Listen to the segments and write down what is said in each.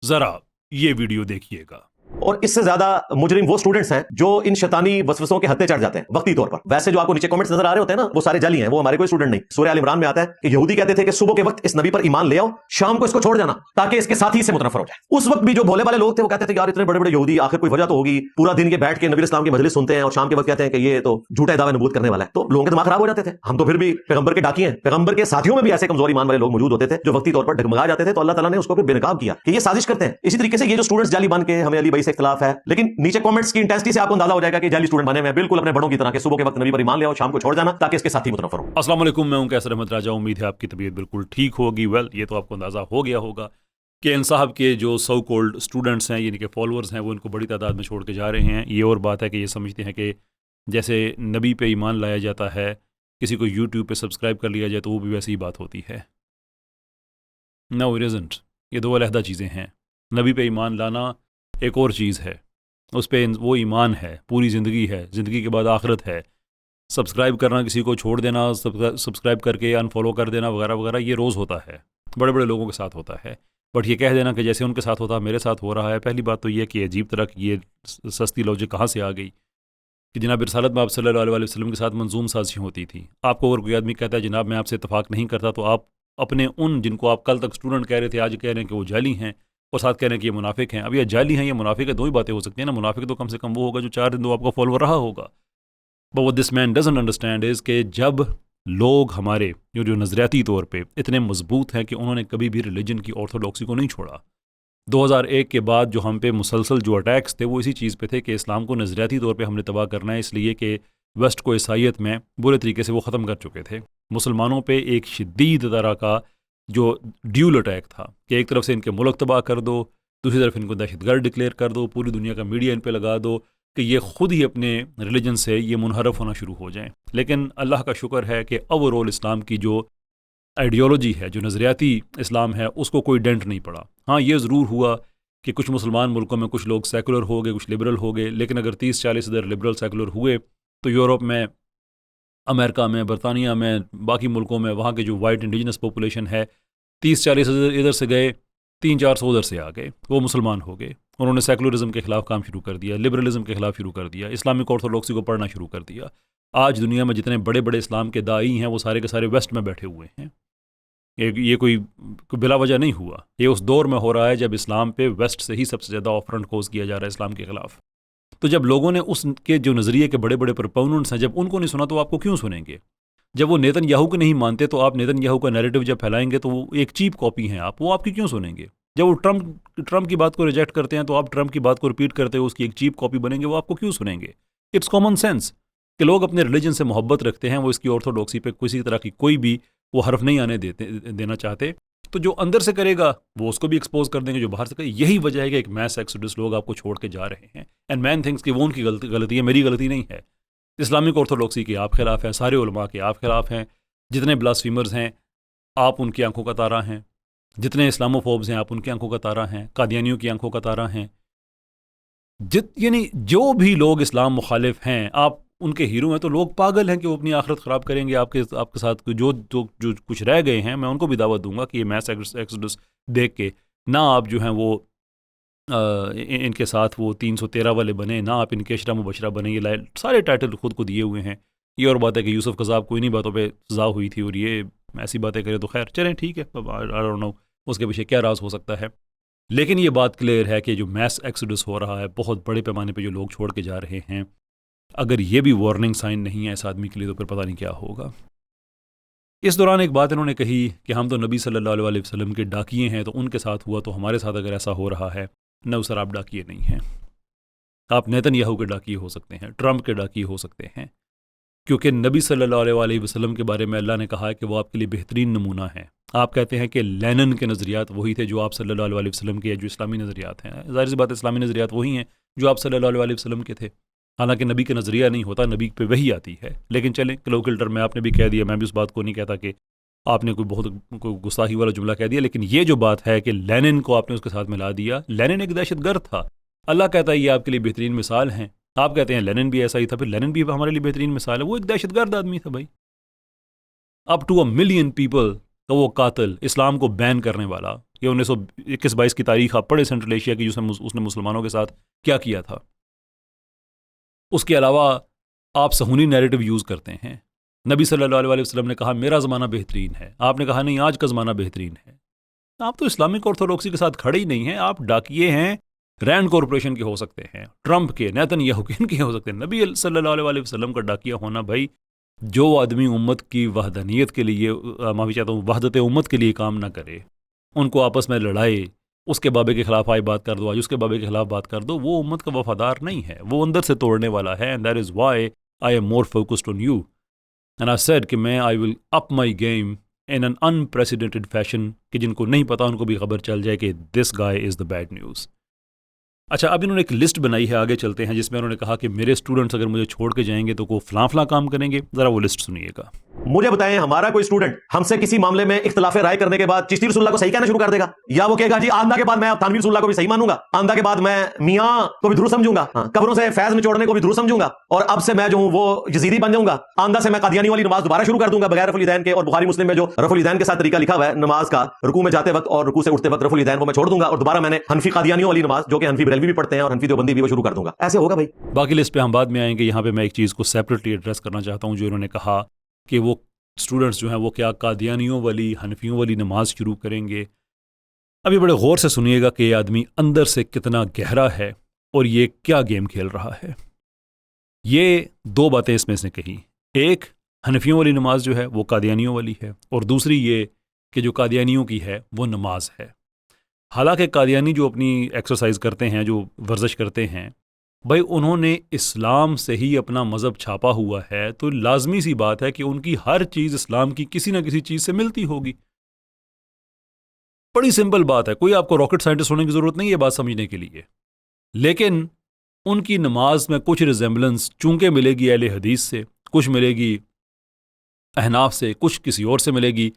जरा ये वीडियो देखिएगा। और इससे ज्यादा मुजरिम वो स्टूडेंट्स हैं जो इन शैतानी वसवसों के हत्थे चढ़ जाते हैं वक्ती तौर पर। वैसे जो आपको नीचे कमेंट्स नजर आ रहे होते हैं ना, वो सारे जाली हैं, वो हमारे कोई स्टूडेंट नहीं। सूरह अल इमरान में आता है कि यहूदी कहते थे कि सुबह के वक्त इस नबी पर ईमान ले आओ, शाम को इसको छोड़ जाना ताकि इसके साथी से मुतनफर हो जाए। उस वक्त भी जो भोले वाले लोग थे वो कहते थे यार इतने बड़े बड़े यहूदी, आखिर कोई वजह तो होगी, पूरा दिन ये बैठ के नबी इस्लाम की मजलिस सुनते हैं और शाम के वक्त कहते हैं कि ये तो झूठे दावे नबूत करने वाला है। तो लोगों के दिमाग खराब हो जाते थे। हम तो फिर भी पैगंबर के डाकी हैं। पैगंबर के साथियों में भी ऐसे कमजोर ईमान वाले लोग मौजूद होते थे जो वक्ती तौर पर डगमगा जाते थे। तो अल्लाह ताला ने उसको फिर बेनकाब किया कि ये साजिश करते हैं। इसी तरीके से ये जो स्टूडेंट्स जाली बन के हमें अली भाई से इख्तिलाफ है, लेकिन नीचे कमेंट्स की इंटेंसिटी से आपको अंदाजा हो जाएगा कि जाली स्टूडेंट बने हुए हैं बिल्कुल अपने बड़ों की तरह के। सुबह के वक्त नबी पर ईमान ले आओ, शाम को छोड़ जाना ताकि इसके साथी मुतनफर हो। अस्सलाम वालेकुम, मैं हूं कैसर अहमद राजा। उम्मीद है आपकी तबीयत बिल्कुल ठीक होगी। वेल, ये तो आपको अंदाज़ा हो गया होगा कि इन साहब के जो सो कॉल्ड स्टूडेंट्स हैं, यानी कि फॉलोअर्स हैं, वो इनको बड़ी तादाद में छोड़ के जा रहे हैं। ये और बात है कि ये समझते हैं कि जैसे नबी पे ईमान लाया जाता है, किसी को यूट्यूब पे सब्सक्राइब कर लिया जाए तो वो भी वैसी ही बात होती है। नो इट इज़न्ट, ये दो अलहदा चीज़ें हैं। नबी पे ईमान लाना एक और चीज़ है, उस पर वो ईमान है, पूरी ज़िंदगी है, ज़िंदगी के बाद आखिरत है। सब्सक्राइब करना, किसी को छोड़ देना, सब्सक्राइब करके अनफॉलो कर देना वगैरह वगैरह, ये रोज़ होता है, बड़े बड़े लोगों के साथ होता है। बट ये कह देना कि जैसे उनके साथ होता मेरे साथ हो रहा है, पहली बात तो ये कि अजीब तरह की ये सस्ती लॉजिक कहाँ से आ गई कि जनाब रिसालत में आप सल्लल्लाहु अलैहि वसल्लम के साथ मंजूम साजिश होती थी। आपको अगर कोई आदमी कहता है जनाब मैं आपसे इतफाक़ नहीं करता, तो आप अपने उन जिनको आप कल तक स्टूडेंट कह रहे थे, आज कह रहे हैं कि वो जाली हैं, और साथ कह रहे हैं कि ये मुनाफिक हैं। अब ये जाली हैं, ये मुनाफिक है, दो ही बातें हो सकती हैं ना। मुनाफिक तो कम से कम वो होगा जो 4 दिन तो आपका फॉलोअर रहा होगा। But what this man doesn't understand is कि जब लोग हमारे जो नज़रियाती तौर पे इतने मजबूत हैं कि उन्होंने कभी भी रिलीजन की ऑर्थोडॉक्सी को नहीं छोड़ा। 2001 के बाद जो हम पे मुसलसल जो अटैक्स थे वो इसी चीज़ पे थे कि इस्लाम को नज़रियाती तौर पे हमने तबाह करना है, इसलिए कि वेस्ट को ईसाइयत में बुरे तरीके से वो ख़त्म कर चुके थे। मुसलमानों पे एक शदीद तरह का जो ड्यूल अटैक था कि एक तरफ से इनके मुल्क तबाह कर दो, दूसरी तरफ इनको दहशतगर्द डिक्लेयर कर दो, पूरी दुनिया का मीडिया इन पे लगा दो कि ये खुद ही अपने रिलीजन से ये मुनहरफ होना शुरू हो जाएं। लेकिन अल्लाह का शुक्र है कि ओवरऑल इस्लाम की जो आइडियोलॉजी है, जो नज़रियाती इस्लाम है, उसको कोई डेंट नहीं पड़ा। हाँ, ये ज़रूर हुआ कि कुछ मुसलमान मुल्कों में कुछ लोग सेकुलर हो गए, कुछ लिबरल हो गए। लेकिन अगर 30-40 इधर लिबरल सेकुलर हुए तो यूरोप में, अमेरिका में, बरतानिया में, बाकी मुल्कों में वहाँ के जो वाइट इंडिजिनस पॉपुलेशन है, 30-40 इधर से गए, 300-400 उधर से आ गए, वो मुसलमान हो गए। उन्होंने सेकुलरिज्म के ख़िलाफ़ काम शुरू कर दिया, लिबरलिज्म के ख़िलाफ़ शुरू कर दिया, इस्लामिक ऑर्थोडॉक्सी को पढ़ना शुरू कर दिया। आज दुनिया में जितने बड़े बड़े इस्लाम के दाई हैं वो सारे के सारे वेस्ट में बैठे हुए हैं। ये कोई बिला वजह नहीं हुआ। ये उस दौर में हो रहा है जब इस्लाम पे वेस्ट से ही सबसे ज़्यादा ऑफरेंट कोज किया जा रहा है इस्लाम के ख़िलाफ़। तो जब लोगों ने उसके जो नज़रिए के बड़े बड़े प्रोपोनेंट्स हैं, जब उनको नहीं सुना तो आपको क्यों सुनेंगे? जब वो नेतन्याहू को नहीं मानते तो आप नेतन्याहू का नैरेटिव जब फैलाएंगे तो वो एक चीप कॉपी हैं आप, वो आपकी क्यों सुनेंगे? जब वो ट्रम्प की बात को रिजेक्ट करते हैं तो आप ट्रम्प की बात को रिपीट करते हो, उसकी एक चीप कॉपी बनेंगे, वो आपको क्यों सुनेंगे? इट्स कॉमन सेंस कि लोग अपने रिलीजन से मोहब्बत रखते हैं, वो इसकी ऑर्थोडॉक्सी पे किसी तरह की कोई भी वो हर्फ नहीं आने देना चाहते। तो जो अंदर से करेगा वो उसको भी एक्सपोज कर देंगे, जो बाहर से करेगा। यही वजह है कि एक मैस एक्सोडस लोग आपको छोड़ के जा रहे हैं। एंड मैन थिंक्स कि वो उनकी गलती है, मेरी गलती नहीं है। इस्लामिक ऑर्थोडॉक्सी के आप खिलाफ हैं, सारे उलमा के आप खिलाफ हैं, जितने ब्लास्फीमर्स हैं आप उनकी आंखों का तारा हैं, जितने इस्लामोफोब्स हैं आप उनकी आंखों का तारा हैं, कादियानियों की आंखों का तारा हैं। यानी जो भी लोग इस्लाम मुखालिफ हैं आप उनके हीरो हैं। तो लोग पागल हैं कि वो अपनी आखिरत ख़राब करेंगे आपके साथ। जो कुछ रह गए हैं, मैं उनको भी दावत दूंगा कि ये मैस एक्सोडस देख के ना आप जो हैं वो इनके साथ वो 313 वाले बने, ना आप इनके अशरा मुबशरा बने। ये सारे टाइटल खुद को दिए हुए हैं। ये और बात है कि यूसुफ कज़ाब को इन्हीं बातों पे सज़ा हुई थी और ये ऐसी बातें करे तो खैर चलें, ठीक है, आई डोंट नो उसके पीछे क्या राज हो सकता है। लेकिन ये बात क्लियर है कि जो मैस एक्सोडस हो रहा है, बहुत बड़े पैमाने पे जो लोग छोड़ के जा रहे हैं, अगर ये भी वार्निंग साइन नहीं है इस आदमी के लिए तो फिर पता नहीं क्या होगा। इस दौरान एक बात इन्होंने कही कि हम तो नबी सल्लल्लाहु अलैहि वसल्लम के डाकिए हैं, तो उनके साथ हुआ तो हमारे साथ अगर ऐसा हो रहा है। न सर, आप डाकिए नहीं हैं। आप नेतन्याहू के डाकिए हो सकते हैं, ट्रम्प के डाकिए हो सकते हैं, क्योंकि नबी सल्लल्लाहु अलैहि वसल्लम के बारे में अल्लाह ने कहा है कि वो आपके लिए बेहतरीन नमूना है। आप कहते हैं कि लेनिन के नज़रियात वही थे जो आप सल्लल्लाहु अलैहि वसल्लम के जो इस्लामी नज़रियात हैं। ज़ाहिर सी बात है, इस्लामी नज़रियात वही हैं जो आप सल्लल्लाहु अलैहि वसल्लम के थे। हालांकि नबी का नज़रिया नहीं होता, नबी पे वही आती है। लेकिन चलें, क्लोकल टर्म में आपने भी कह दिया, मैं भी उस बात को नहीं कहता कि आपने कोई गुस्ताखी वाला जुमला कह दिया। लेकिन ये जो बात है कि लेनिन को आपने उसके साथ मिला दिया, लेनिन एक दहशतगर्द था। अल्लाह कहता है ये आपके लिए बेहतरीन मिसाल हैं। आप कहते हैं लेनिन भी ऐसा ही था, फिर लेनिन भी हमारे लिए बेहतरीन मिसाल है। वो एक दहशतगर्द आदमी था भाई। अप टू 1 मिलियन पीपल का वो कातिल, इस्लाम को बैन करने वाला, ये 1921-22 की तारीख आप पढ़े सेंट्रल एशिया की, जिसमें उसने मुसलमानों के साथ क्या किया था। उसके अलावा आप सहूनी नैरेटिव यूज़ करते हैं। नबी सल्लल्लाहु अलैहि वसल्लम ने कहा मेरा ज़माना बेहतरीन है, आपने कहा नहीं आज का ज़माना बेहतरीन है। आप तो इस्लामिक ऑर्थोडॉक्सी के साथ खड़े ही नहीं हैं। आप डाकिए हैं, रैंड कॉरपोरेशन के हो सकते हैं, ट्रंप के, नेतन्याहू के, इनके हो सकते हैं। नबी सल्लल्लाहु अलैहि वसल्लम का डाकिया होना भाई, जो आदमी उम्मत की वहदानियत के लिए, माफ़ी चाहता हूँ, वहदत उम्मत के लिए काम ना करे, उनको आपस में लड़ाए, उसके बाबे के खिलाफ आज बात कर दो, आज उसके बाबे के खिलाफ बात कर दो, वो उम्मत का वफादार नहीं है, वो अंदर से तोड़ने वाला है। And that is why I am more focused on you and I said कि मैं I will up my game in an unprecedented fashion, कि जिनको नहीं पता उनको भी खबर चल जाए कि this guy is the bad news. अच्छा, अब इन्होंने एक लिस्ट बनाई है, आगे चलते हैं, जिसमें उन्होंने कहा कि मेरे स्टूडेंट्स अगर मुझे छोड़ के जाएंगे तो वो फलां काम करेंगे। ज़रा वो लिस्ट सुनिएगा। मुझे बताएं, हमारा कोई स्टूडेंट हमसे किसी मामले में इख्तिलाफ राय करने के बाद चिश्ती रसूलुल्लाह को सही कहना शुरू कर देगा, या वो कहेगा जी आंदा के बाद मैं थानवी रसूलुल्लाह को भी सही मानूंगा, आंदा के बाद मैं मियां को भी दुरूस्त समझूंगा, कब्रों से फैज निचोड़ने को भी दुरूस्त समझूंगा, और अब से मैं जो हूं वो यजीदी बन जाऊंगा, आंदा से मैं कादियानी वाली नमाज दोबारा शुरू कर दूंगा बगैर रफुल यदैन के। और बुखारी मुस्लिम में जो रफुल यदैन के साथ तरीका लिखा हुआ है नमाज का, रुकू में जाते वक्त और रुकू से उठते वक्त रफुल यदैन को मैं छोड़ दूंगा, और दोबारा मैंने हनफी कादियानियों वाली नमाज, जो कि हनफी बरेलवी भी पढ़ते हैं और हनफी देवबंदी भी, वो शुरू कर दूंगा। ऐसे होगा भाई। बाकी लिस्ट पे हम बाद में आएंगे। यहाँ पे मैं एक चीज़ को सेपरेटली एड्रेस करना चाहता हूँ, जो इन्होंने कहा कि वो स्टूडेंट्स जो हैं वो क्या कादियानियों वाली, हनफियों वाली नमाज शुरू करेंगे। अभी बड़े गौर से सुनिएगा कि ये आदमी अंदर से कितना गहरा है और ये क्या गेम खेल रहा है। ये दो बातें इसमें इसने कही, एक हनफियों वाली नमाज जो है वो कादियानियों वाली है, और दूसरी ये कि जो कादियानियों की है वो नमाज है। हालांकि कादियानी जो अपनी एक्सरसाइज करते हैं, जो वर्जिश करते हैं, भाई उन्होंने इस्लाम से ही अपना मज़हब छापा हुआ है, तो लाजमी सी बात है कि उनकी हर चीज़ इस्लाम की किसी ना किसी चीज़ से मिलती होगी। बड़ी सिंपल बात है, कोई आपको रॉकेट साइंटिस्ट होने की ज़रूरत नहीं है बात समझने के लिए। लेकिन उनकी नमाज में कुछ रिजेंबलेंस चूंकि मिलेगी अहले हदीस से, कुछ मिलेगी अहनाफ से, कुछ किसी और से मिलेगी।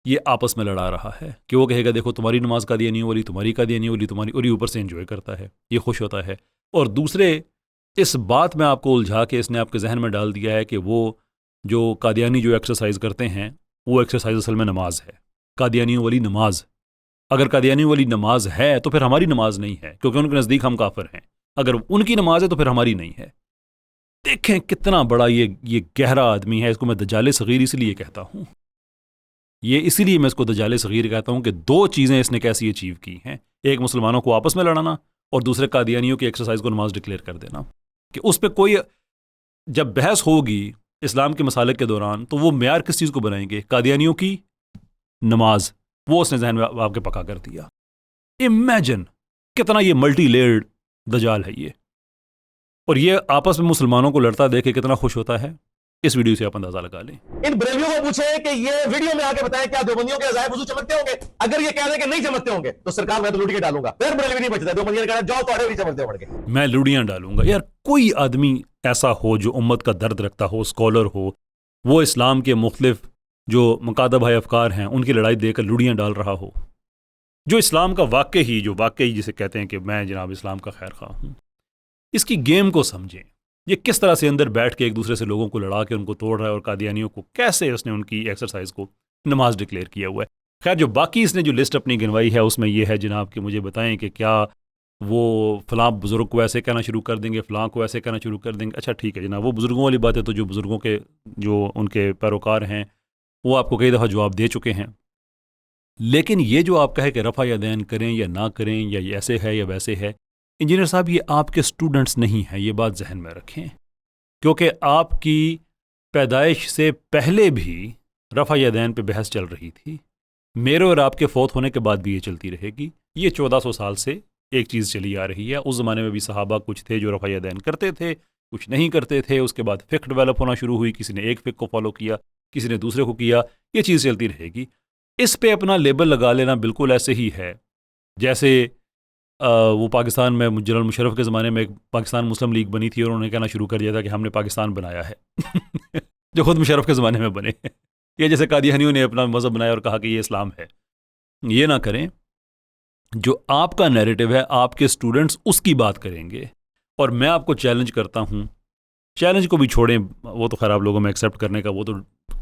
ये आपस में लड़ा रहा है कि वो कहेगा देखो तुम्हारी नमाज कादियानियों वाली, तुम्हारी कादियानियों वाली, तुम्हारी, और ये ऊपर से एंजॉय करता है, ये खुश होता है। और दूसरे इस बात में आपको उलझा के इसने आपके जहन में डाल दिया है कि वो जो कादियानी जो एक्सरसाइज करते हैं वो एक्सरसाइज असल में नमाज है, कादियानियों वाली नमाज। अगर कादियानियों वाली नमाज है तो फिर हमारी नमाज नहीं है, क्योंकि उनके नज़दीक हम काफिर हैं। अगर उनकी नमाज है तो फिर हमारी नहीं है। देखें कितना बड़ा ये गहरा आदमी है। इसको मैं दज्जाल सगीर इसलिए कहता हूँ, ये इसीलिए मैं इसको दज्जाल सगीर कहता हूँ कि दो चीज़ें इसने कैसी अचीव की हैं, एक मुसलमानों को आपस में लड़ाना और दूसरे कादियानियों की एक्सरसाइज को नमाज डिक्लेयर कर देना। कि उस पर कोई जब बहस होगी इस्लाम के मसाले के दौरान तो वो म्यार किस चीज़ को बनाएंगे, कादियानियों की नमाज। वो उसने जहन में आपके पका कर दिया। इमेजिन कितना ये मल्टी लेयर्ड दजाल है ये, और ये आपस में मुसलमानों को लड़ता देख के कितना खुश होता है, इस वीडियो से आप अंदाजा लगा लें। इन बरेलियों को पूछे कि ये वीडियो में आके बताएं क्या देवबंदियों के अज़ाइब वुज़ू चमकते होंगे। अगर ये कह रहे कि नहीं चमकते होंगे तो सरकार मैं तो लुढ़ी के डालूंगा, फिर बरेलवी नहीं बचता। देवबंदियों ने कहा जाओ तुम्हारे भी चमकते हो, मैं लुढ़ियां डालूंगा। यार कोई आदमी ऐसा हो जो उम्मत का दर्द रखता हो, स्कॉलर हो, वो इस्लाम के मुख्तलिफ जो मुकादब है अफकार हैं उनकी लड़ाई देकर लुढ़ियां डाल रहा हो, जो इस्लाम का वाकई जिसे कहते हैं कि मैं जनाब इस्लाम का खैर खा हूँ, इसकी गेम को समझें। ये किस तरह से अंदर बैठ के एक दूसरे से लोगों को लड़ा के उनको तोड़ रहा है, और कादियानियों को कैसे उसने उनकी एक्सरसाइज को नमाज डिक्लेयर किया हुआ है। खैर जो बाकी इसने जो लिस्ट अपनी गिनवाई है उसमें यह है जनाब कि मुझे बताएं कि क्या वो फ़लाँ बुज़ुर्ग को ऐसे कहना शुरू कर देंगे, फ़लाँ को ऐसे कहना शुरू कर देंगे। अच्छा ठीक है जनाब, वो बुज़ुर्गों वाली बात है, तो जो बुज़ुर्गों के जो उनके पैरोकार हैं वो आपको कई दफ़ा जवाब दे चुके हैं। लेकिन ये जो आप कहे कि रफ़ा यदैन करें या ना करें, या ये ऐसे है या वैसे है, इंजीनियर साहब ये आपके स्टूडेंट्स नहीं हैं, ये बात जहन में रखें। क्योंकि आपकी पैदाइश से पहले भी रफ़ा यदैन पे बहस चल रही थी, मेरे और आपके फ़ौत होने के बाद भी ये चलती रहेगी। ये 1400 साल से एक चीज़ चली आ रही है। उस ज़माने में भी सहाबा कुछ थे जो रफ़ा यदैन करते थे, कुछ नहीं करते थे। उसके बाद फ़िक्र डेवलप होना शुरू हुई, किसी ने एक फ़िक्र को फॉलो किया, किसी ने दूसरे को किया। ये चीज़ चलती रहेगी। इस पे अपना लेबल लगा लेना बिल्कुल ऐसे ही है जैसे वो पाकिस्तान में जनरल मुशर्रफ के ज़माने में एक पाकिस्तान मुस्लिम लीग बनी थी और उन्होंने कहना शुरू कर दिया था कि हमने पाकिस्तान बनाया है जो खुद मुशर्रफ के ज़माने में बने। ये जैसे कादियानियों ने अपना मज़हब बनाया और कहा कि ये इस्लाम है। ये ना करें। जो आपका नैरेटिव है आपके स्टूडेंट्स उसकी बात करेंगे। और मैं आपको चैलेंज करता हूँ, चैलेंज को भी छोड़ें, वो तो खैर आप लोगों में एक्सेप्ट करने का वो तो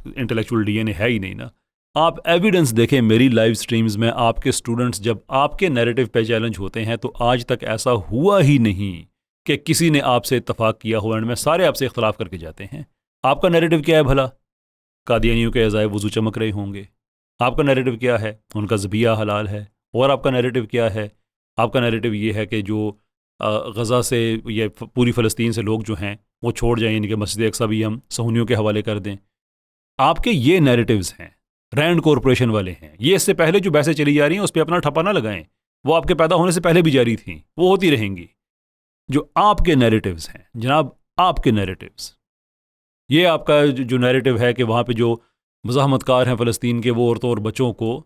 इंटेलेक्चुअल डीएनए है ही नहीं ना। आप एविडेंस देखें मेरी लाइव स्ट्रीम्स में, आपके स्टूडेंट्स जब आपके नैरेटिव पे चैलेंज होते हैं तो आज तक ऐसा हुआ ही नहीं कि किसी ने आपसे इत्तफाक किया हो, एंड में सारे आपसे इख्तलाफ करके जाते हैं। आपका नैरेटिव क्या है भला? कादियानियों के अज़ाए वज़ू चमक रहे होंगे। आपका नैरेटिव क्या है? उनका ज़बिया हलाल है। और आपका नैरेटिव क्या है? आपका नैरेटिव ये है कि जो गज़ा से ये पूरी फ़लस्तीन से लोग जो हैं वो छोड़ जाएं, यानी कि मस्जिद अक्सा भी हम सहूनियों के हवाले कर दें। आपके ये नैरेटिव्स हैं, रैंड कॉरपोरेशन वाले हैं। ये इससे पहले जो बहसें चली जा रही हैं उस पर अपना ठप्पा ना लगाएं, वो आपके पैदा होने से पहले भी जारी थी, वो होती रहेंगी। जो आपके नैरेटिव्स हैं जनाब, आपके नैरेटिव्स, ये आपका जो नैरेटिव है कि वहाँ पे जो मुज़ाहमतकार हैं फ़लस्तीन के, वो औरतों और बच्चों को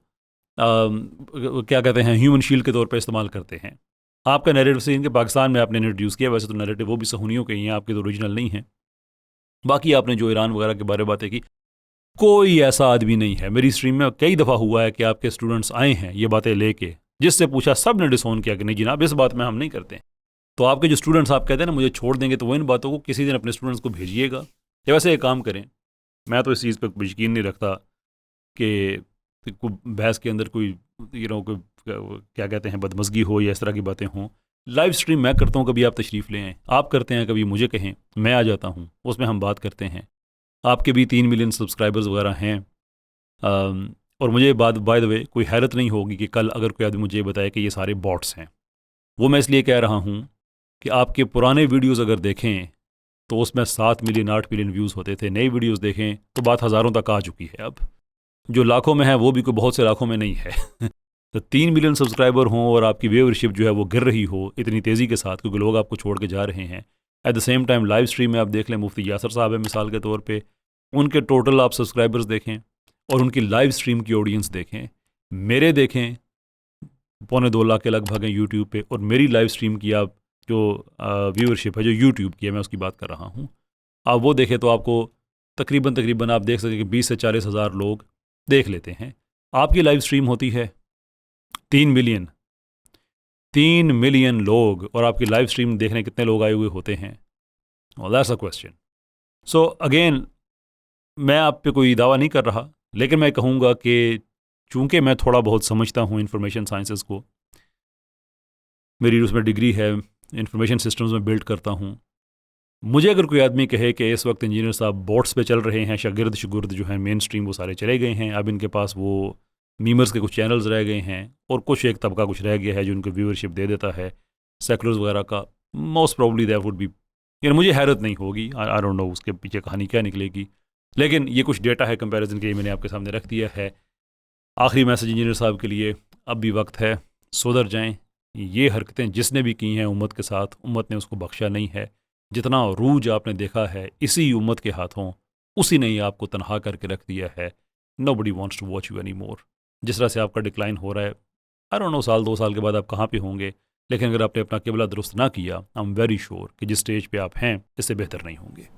क्या कहते हैं, ह्यूमन शील्ड के तौर पे इस्तेमाल करते हैं। आपका नैरेटिव से इनके पाकिस्तान में आपने इंट्रोड्यूस किया। वैसे तो नैरेटिव वो भी सहूनियों के ही हैं, आपके तो ओरिजिनल नहीं हैं। बाकी आपने जो ईरान वगैरह के बारे में बातें की, कोई ऐसा आदमी नहीं है। मेरी स्ट्रीम में कई दफ़ा हुआ है कि आपके स्टूडेंट्स आए हैं ये बातें लेके, जिससे पूछा सब ने डिसोन किया कि नहीं जनाब इस बात में हम नहीं करते। तो आपके जो स्टूडेंट्स आप कहते हैं ना मुझे छोड़ देंगे, तो वो इन बातों को किसी दिन अपने स्टूडेंट्स को भेजिएगा। या वैसे एक काम करें, मैं तो इस चीज़ पर यकीन नहीं रखता कि कोई बहस के अंदर कोई कोई क्या कहते हैं बदमज़गी हो या इस तरह की बातें हों। लाइव स्ट्रीम मैं करता हूँ, कभी आप तशरीफ़ ले आएँ, आप करते हैं, कभी मुझे कहें, मैं आ जाता हूँ, उसमें हम बात करते हैं। आपके भी 3 मिलियन सब्सक्राइबर्स वगैरह हैं। और मुझे बाय द वे कोई हैरत नहीं होगी कि कल अगर कोई आदमी मुझे ये बताए कि ये सारे बॉट्स हैं। वो मैं इसलिए कह रहा हूँ कि आपके पुराने वीडियोज़ अगर देखें तो उसमें 7 मिलियन 8 मिलियन व्यूज़ होते थे। नई वीडियोज़ देखें तो बात हज़ारों तक आ चुकी है। अब जो लाखों में है वो भी कोई बहुत से लाखों में नहीं है। तो 3 मिलियन सब्सक्राइबर हों और आपकी व्यूअरशिप जो है वो गिर रही हो इतनी तेज़ी के साथ, क्योंकि लोग आपको छोड़ के जा रहे हैं। At the same time live stream में आप देख लें, मुफ्ती यासर साहब है मिसाल के तौर पे, उनके टोटल आप सब्सक्राइबर्स देखें और उनकी लाइव स्ट्रीम की ऑडियंस देखें, मेरे देखें 2.25 लाख के लगभग हैं यूट्यूब पे, और मेरी लाइव स्ट्रीम की आप जो व्यूअरशिप है जो यूट्यूब की है, मैं उसकी बात कर रहा हूँ, आप वो देखें तो आपको तकरीबन आप देख सकें कि 20 से 40 हज़ार लोग देख लेते हैं। आपकी लाइव स्ट्रीम होती है 3 मिलियन लोग, और आपकी लाइव स्ट्रीम देखने कितने लोग आए हुए होते हैं? That's a question. So again, मैं आप पे कोई दावा नहीं कर रहा, लेकिन मैं कहूँगा कि चूँकि मैं थोड़ा बहुत समझता हूँ इंफॉर्मेशन साइंसेस को, मेरी उसमें डिग्री है, इंफॉर्मेशन सिस्टम्स में बिल्ड करता हूँ। मुझे अगर कोई आदमी कहे कि इस वक्त इंजीनियर साहब बोट्स पे चल रहे हैं, शागिर्द जो हैं मेन स्ट्रीम वो सारे चले गए हैं, अब इनके पास वो मीमर्स के कुछ चैनल्स रह गए हैं और कुछ एक तबका कुछ रह गया है जो उनको व्यूअरशिप दे देता है सेकुलर्स वगैरह का, most probably that would be, यानी मुझे हैरत नहीं होगी, आई डोंट नो उसके पीछे कहानी क्या निकलेगी, लेकिन ये कुछ डेटा है कंपैरिजन के लिए मैंने आपके सामने रख दिया है। आखिरी मैसेज इंजीनियर साहब के लिए, अब भी वक्त है, सुधर जाएं। ये हरकतें जिसने भी की हैं उम्मत के साथ, उम्मत ने उसको बख्शा नहीं है। जितना रूज आपने देखा है इसी उम्मत के हाथों, उसी ने ही आपको तनहा करके रख दिया है। Nobody wants to watch you any more. जिस तरह से आपका डिक्लाइन हो रहा है, आई डोंट नो साल 2 साल के बाद आप कहाँ पे होंगे, लेकिन अगर आपने अपना किबला दुरुस्त ना किया, आई एम वेरी श्योर कि जिस स्टेज पे आप हैं इससे बेहतर नहीं होंगे।